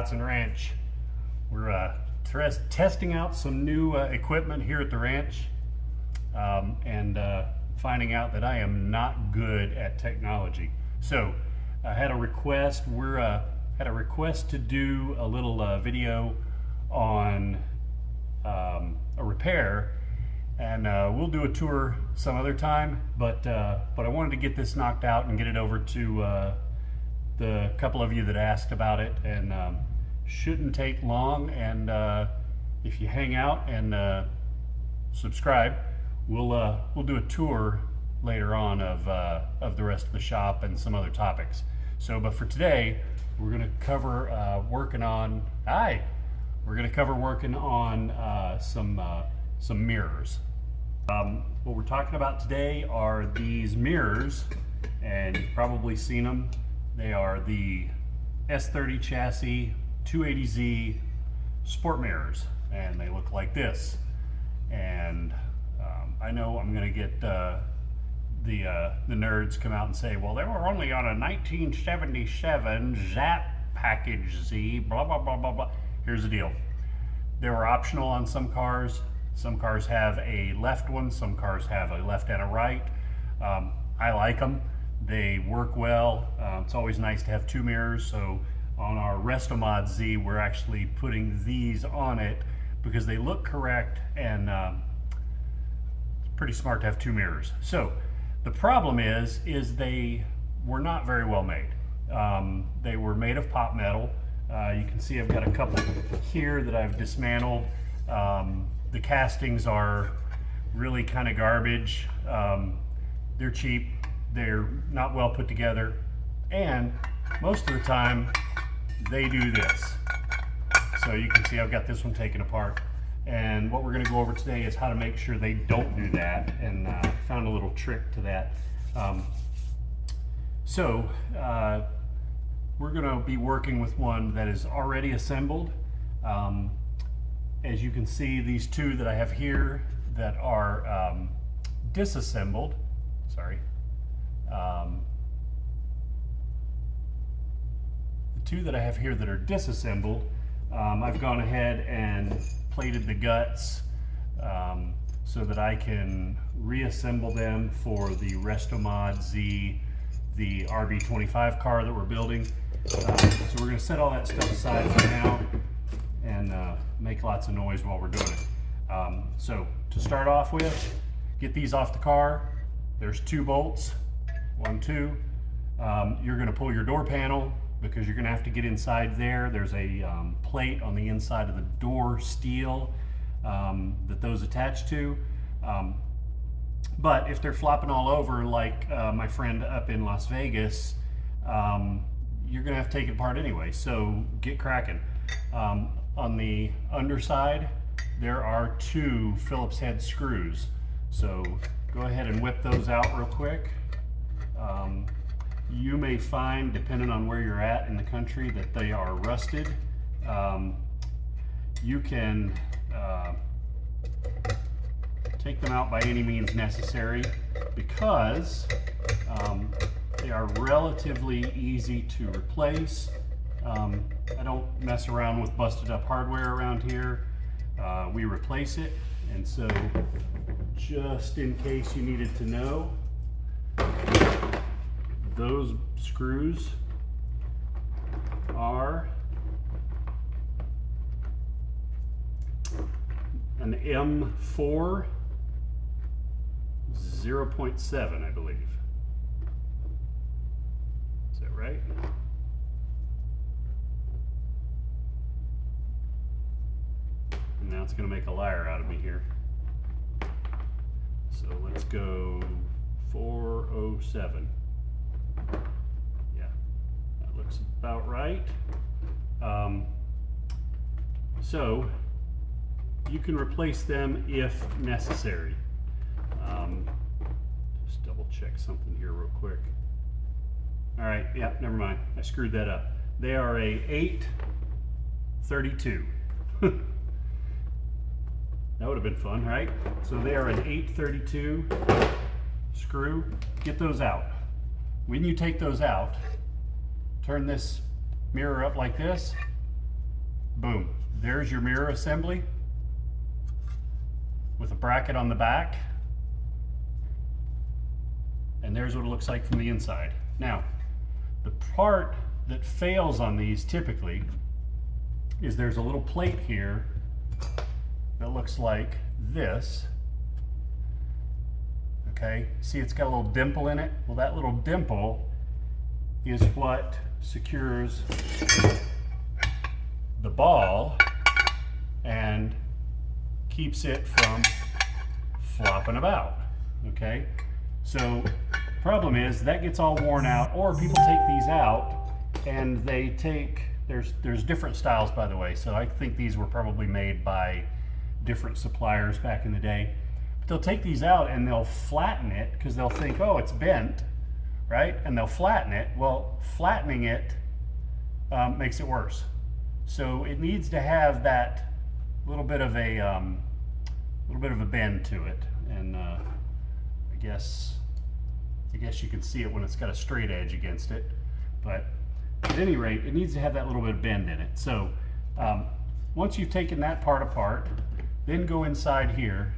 Dotson Ranch. We're testing out some new equipment here at the ranch, and finding out that I am not good at technology. So I had a request. Had a request to do a little video on a repair, and we'll do a tour some other time. But I wanted to get this knocked out and get it over to the couple of you that asked about it, and shouldn't take long. And if you hang out and subscribe, we'll do a tour later on of the rest of the shop and some other topics. So, but for today, we're going to cover working on some mirrors. What we're talking about today are these mirrors, and you've probably seen them. They are the S30 chassis 280Z sport mirrors, and they look like this. And I know I'm going to get the nerds come out and say, well, they were only on a 1977 Zap Package Z, blah, blah, blah, blah, blah. Here's the deal. They were optional on some cars. Some cars have a left one, some cars have a left and a right. I like them. They work well. It's always nice to have two mirrors. So on our Restomod Z, we're actually putting these on it because they look correct, and it's pretty smart to have two mirrors. So the problem is they were not very well made. They were made of pop metal. You can see I've got a couple here that I've dismantled. The castings are really kind of garbage. They're cheap. They're not well put together. And most of the time, they do this. So you can see I've got this one taken apart. And what we're going to go over today is how to make sure they don't do that, and found a little trick to that. We're going to be working with one that is already assembled. As you can see, these two that I have here that are disassembled, the two that I have here that are disassembled, I've gone ahead and plated the guts so that I can reassemble them for the Restomod Z, the RB25 car that we're building. So we're going to set all that stuff aside for now and make lots of noise while we're doing it. So to start off with, get these off the car. There's two bolts, 1, 2. You're going to pull your door panel because you're going to have to get inside there. There's a plate on the inside of the door steel that those attach to. But if they're flopping all over like my friend up in Las Vegas, you're going to have to take it apart anyway. So get cracking. On the underside, there are 2 Phillips head screws. So go ahead and whip those out real quick. You may find, depending on where you're at in the country, that they are rusted. You can take them out by any means necessary because they are relatively easy to replace. I don't mess around with busted up hardware around here. We replace it, and so just in case you needed to know, those screws are an M4 0.7, I believe. Is that right? And now it's going to make a liar out of me here. So let's go 407. Yeah, that looks about right. So you can replace them if necessary. Just double check something here real quick. All right, yeah, never mind. I screwed that up. They are a 832. That would have been fun, right? So they are an 832 screw. Get those out. When you take those out, turn this mirror up like this, Boom. There's your mirror assembly with a bracket on the back. And there's what it looks like from the inside. Now, the part that fails on these typically is there's a little plate here that looks like this. Okay, see it's got a little dimple in it? Well, that little dimple is what secures the ball and keeps it from flopping about. Okay, so problem is that gets all worn out, or people take these out and they take, there's different styles, by the way, so I think these were probably made by different suppliers back in the day. But they'll take these out and they'll flatten it because they'll think, oh, it's bent, right? And they'll flatten it. Well, flattening it makes it worse. So it needs to have that little bit of a bend to it, and I guess you can see it when it's got a straight edge against it. But at any rate, it needs to have that little bit of bend in it. So once you've taken that part apart, then go inside here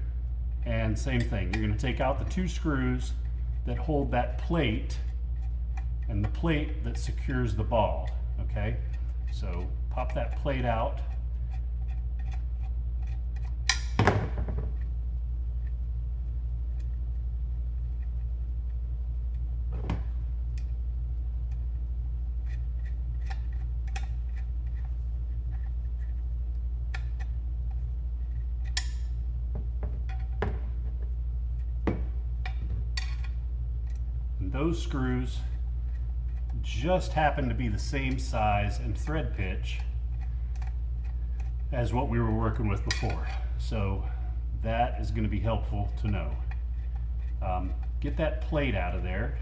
and same thing. You're going to take out the 2 screws that hold that plate and the plate that secures the ball. Okay, so pop that plate out. Those screws just happen to be the same size and thread pitch as what we were working with before. So that is going to be helpful to know. Get that plate out of there.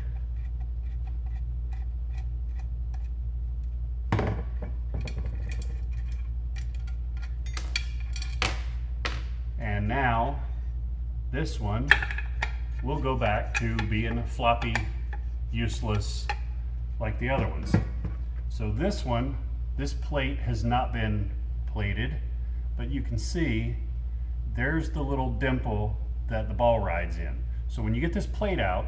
And now this one will go back to being floppy, useless like the other ones. So this one, this plate has not been plated, but you can see there's the little dimple that the ball rides in. So when you get this plate out,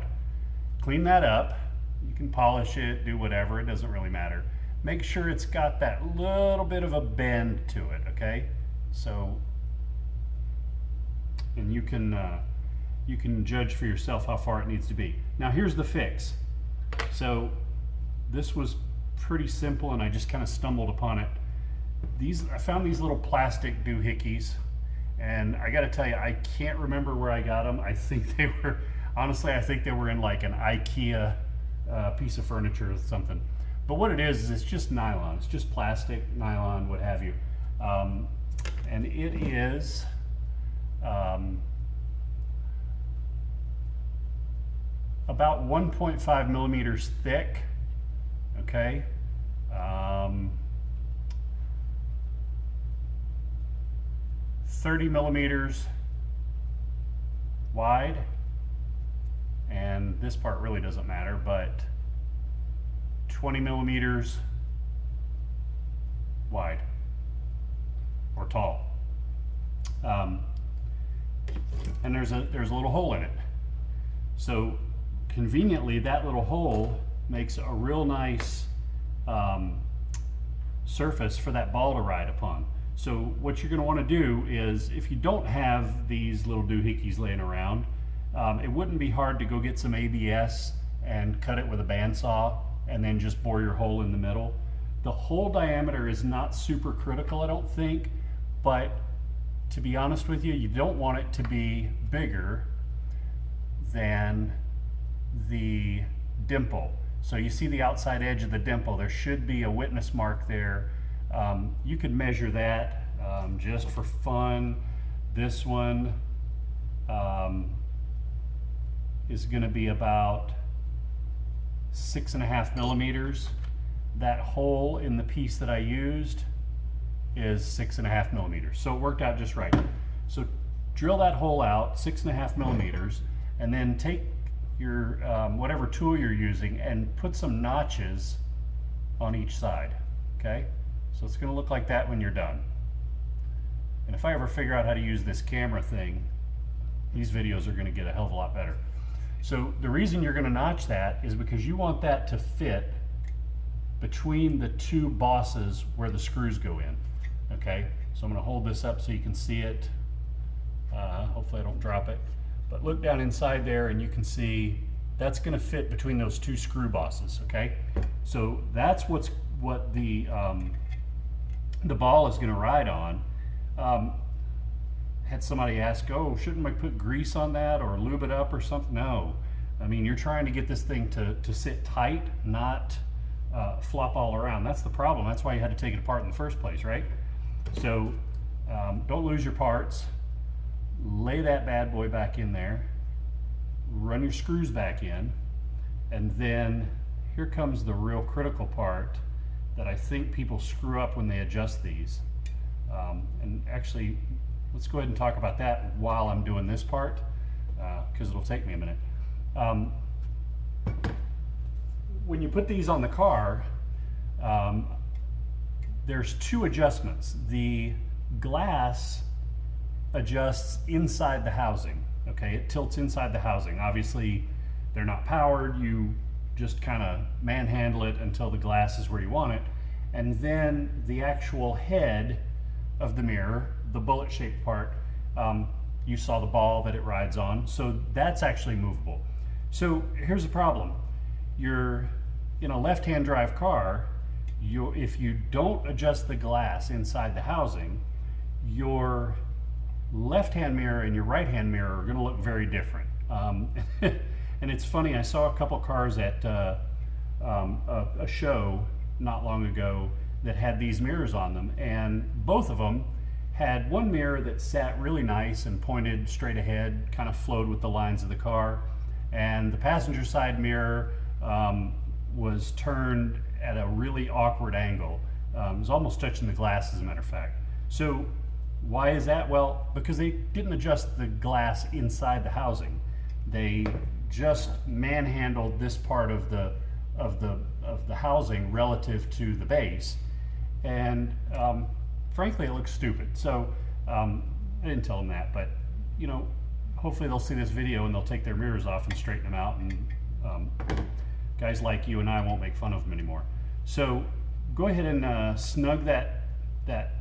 clean that up. You can polish it, do whatever, it doesn't really matter. Make sure it's got that little bit of a bend to it, okay? So, and you can judge for yourself how far it needs to be. Now here's the fix. So this was pretty simple and I just kind of stumbled upon it. I found these little plastic doohickeys, and I gotta tell you, I can't remember where I got them. I think they were, honestly, I think they were in like an IKEA piece of furniture or something. But what it is it's just nylon. It's just plastic, nylon, what have you. And it is about 1.5 millimeters thick, okay? 30 millimeters wide, and this part really doesn't matter, but 20 millimeters wide, or tall. And there's a little hole in it. So conveniently, that little hole makes a real nice surface for that ball to ride upon. So what you're going to want to do is, if you don't have these little doohickeys laying around, it wouldn't be hard to go get some ABS and cut it with a bandsaw and then just bore your hole in the middle. The hole diameter is not super critical, I don't think, but to be honest with you, you don't want it to be bigger than the dimple. So you see the outside edge of the dimple, there should be a witness mark there. You could measure that just for fun. This one is going to be about 6.5 millimeters. That hole in the piece that I used is 6.5 millimeters. So it worked out just right. So drill that hole out 6.5 millimeters, and then take your whatever tool you're using and put some notches on each side, okay? So it's going to look like that when you're done. And if I ever figure out how to use this camera thing, these videos are going to get a hell of a lot better. So the reason you're going to notch that is because you want that to fit between the two bosses where the screws go in. Okay, so I'm going to hold this up so you can see it. Hopefully I don't drop it. But look down inside there and you can see that's going to fit between those two screw bosses. Okay, so that's what the ball is going to ride on. Had somebody ask, oh, shouldn't I put grease on that or lube it up or something? No. I mean, you're trying to get this thing to sit tight, not flop all around. That's the problem. That's why you had to take it apart in the first place, right? So don't lose your parts. Lay that bad boy back in there. Run your screws back in. And then here comes the real critical part that I think people screw up when they adjust these. And actually, let's go ahead and talk about that while I'm doing this part, because it'll take me a minute. When you put these on the car, there's two adjustments. The glass adjusts inside the housing, okay? It tilts inside the housing. Obviously, they're not powered. You just kind of manhandle it until the glass is where you want it. And then the actual head of the mirror, the bullet-shaped part, you saw the ball that it rides on, so that's actually movable. So here's the problem. You're in a left-hand drive car, if you don't adjust the glass inside the housing, your left-hand mirror and your right-hand mirror are going to look very different. And it's funny, I saw a couple cars at a show not long ago that had these mirrors on them, and both of them had one mirror that sat really nice and pointed straight ahead, kind of flowed with the lines of the car, and the passenger side mirror was turned at a really awkward angle. It was almost touching the glass, as a matter of fact. So why is that? Well, because they didn't adjust the glass inside the housing. They just manhandled this part of the housing relative to the base, and frankly, it looks stupid. So I didn't tell them that, but you know, hopefully they'll see this video and they'll take their mirrors off and straighten them out, and guys like you and I won't make fun of them anymore. So go ahead and snug that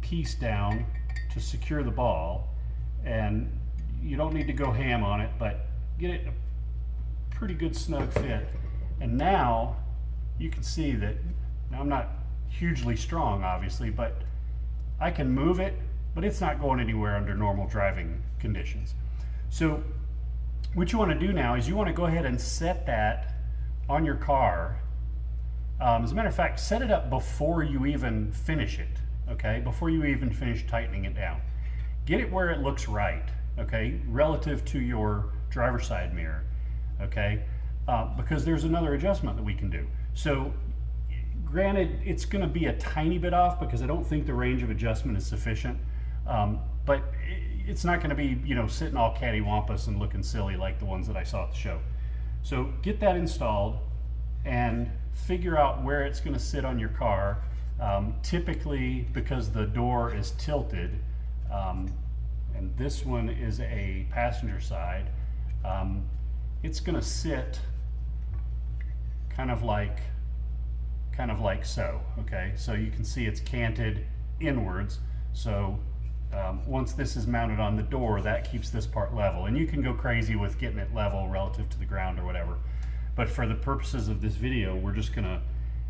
piece down to secure the ball, and you don't need to go ham on it, but get it a pretty good snug fit. And now you can see that, now I'm not hugely strong obviously, but I can move it, but it's not going anywhere under normal driving conditions. So what you want to do now is you want to go ahead and set that on your car. As a matter of fact, set it up before you even finish it, okay? Before you even finish tightening it down. Get it where it looks right, okay? Relative to your driver's side mirror, okay? Because there's another adjustment that we can do. So granted, it's going to be a tiny bit off because I don't think the range of adjustment is sufficient, but it's not going to be, you know, sitting all cattywampus and looking silly like the ones that I saw at the show. So get that installed and figure out where it's going to sit on your car. Typically, because the door is tilted, and this one is a passenger side, it's going to sit kind of like so, okay? So you can see it's canted inwards. So once this is mounted on the door, that keeps this part level. And you can go crazy with getting it level relative to the ground or whatever. But for the purposes of this video, we're just gonna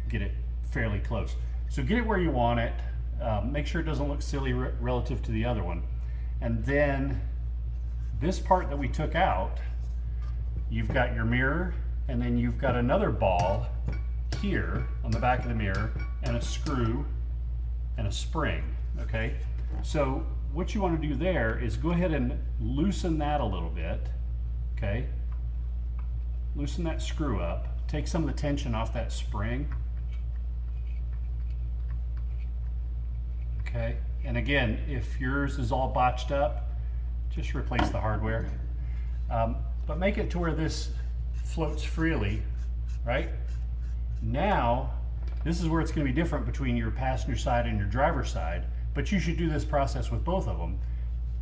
get it fairly close. So get it where you want it. Make sure it doesn't look silly relative to the other one. And then this part that we took out, you've got your mirror, and then you've got another ball here on the back of the mirror, and a screw and a spring, okay? So what you want to do there is go ahead and loosen that a little bit, okay? Loosen that screw up, take some of the tension off that spring, okay? And again, if yours is all botched up, just replace the hardware. But make it to where this floats freely, right? Now, this is where it's going to be different between your passenger side and your driver's side, But you should do this process with both of them,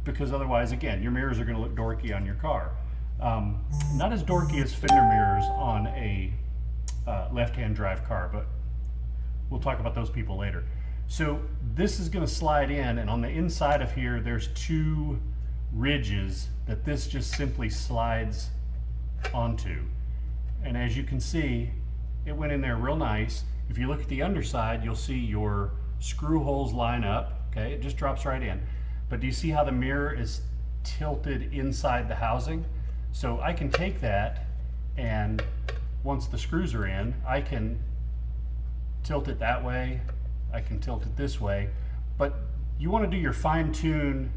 because otherwise, again, your mirrors are going to look dorky on your car. Not as dorky as fender mirrors on a left-hand drive car, but we'll talk about those people later. So this is going to slide in, and on the inside of here, there's two ridges that this just simply slides onto. And as you can see, it went in there real nice. If you look at the underside, you'll see your screw holes line up. Okay, it just drops right in. But do you see how the mirror is tilted inside the housing? So I can take that, and once the screws are in, I can tilt it that way, I can tilt it this way, but you want to do your fine-tune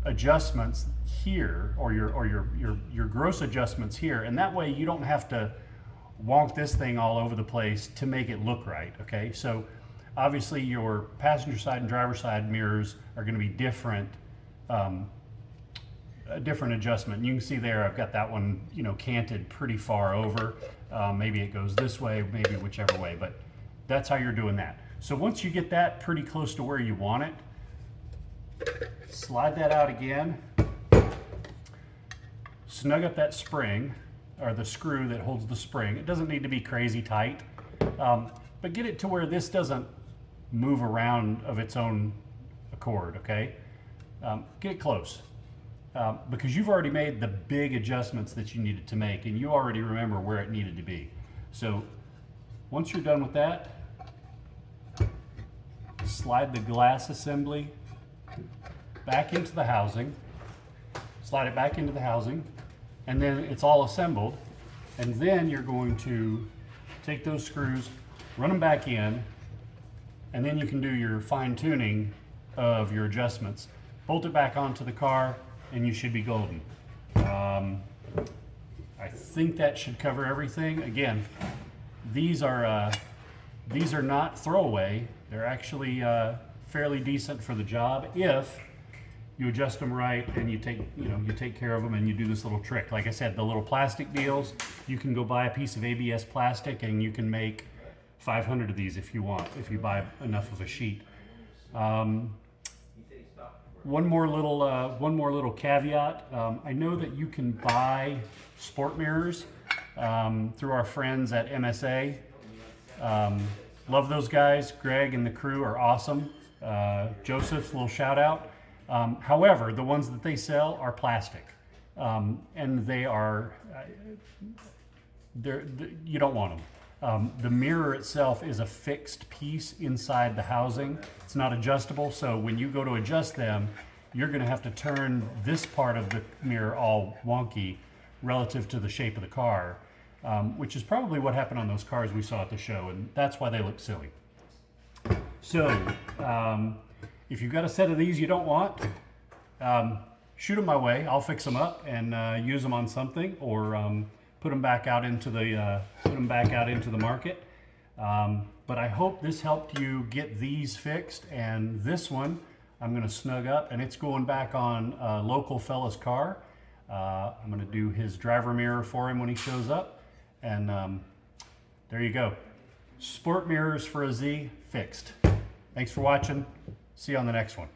adjustments here, or your gross adjustments here, and that way you don't have to wonk this thing all over the place to make it look right. Okay, so obviously your passenger side and driver side mirrors are going to be different, a different adjustment. You can see there I've got that one, you know, canted pretty far over. Maybe it goes this way, maybe whichever way, but that's how you're doing that. So once you get that pretty close to where you want it, slide that out again, snug up that spring, or the screw that holds the spring. It doesn't need to be crazy tight, but get it to where this doesn't move around of its own accord, okay? Get it close, because you've already made the big adjustments that you needed to make, and you already remember where it needed to be. So once you're done with that, slide the glass assembly back into the housing, slide it back into the housing, and then it's all assembled. And then you're going to take those screws, run them back in, and then you can do your fine tuning of your adjustments. Bolt it back onto the car, and you should be golden. I think that should cover everything. Again, these are not throwaway. They're actually fairly decent for the job if you adjust them right and you take care of them and you do this little trick. Like I said, the little plastic deals, you can go buy a piece of ABS plastic and you can make 500 of these if you want, if you buy enough of a sheet. One more little caveat. I know that you can buy sport mirrors through our friends at MSA. Love those guys. Greg and the crew are awesome. Joseph's little shout out. However, the ones that they sell are plastic, and they are you don't want them. The mirror itself is a fixed piece inside the housing. It's not adjustable, so when you go to adjust them, you're going to have to turn this part of the mirror all wonky relative to the shape of the car, which is probably what happened on those cars we saw at the show, and that's why they look silly. So, if you've got a set of these you don't want, shoot them my way. I'll fix them up and use them on something, or put them back out into the market. But I hope this helped you get these fixed. And this one I'm going to snug up, and it's going back on a local fella's car. I'm going to do his driver mirror for him when he shows up, and there you go. Sport mirrors for a Z fixed. Thanks for watching. See you on the next one.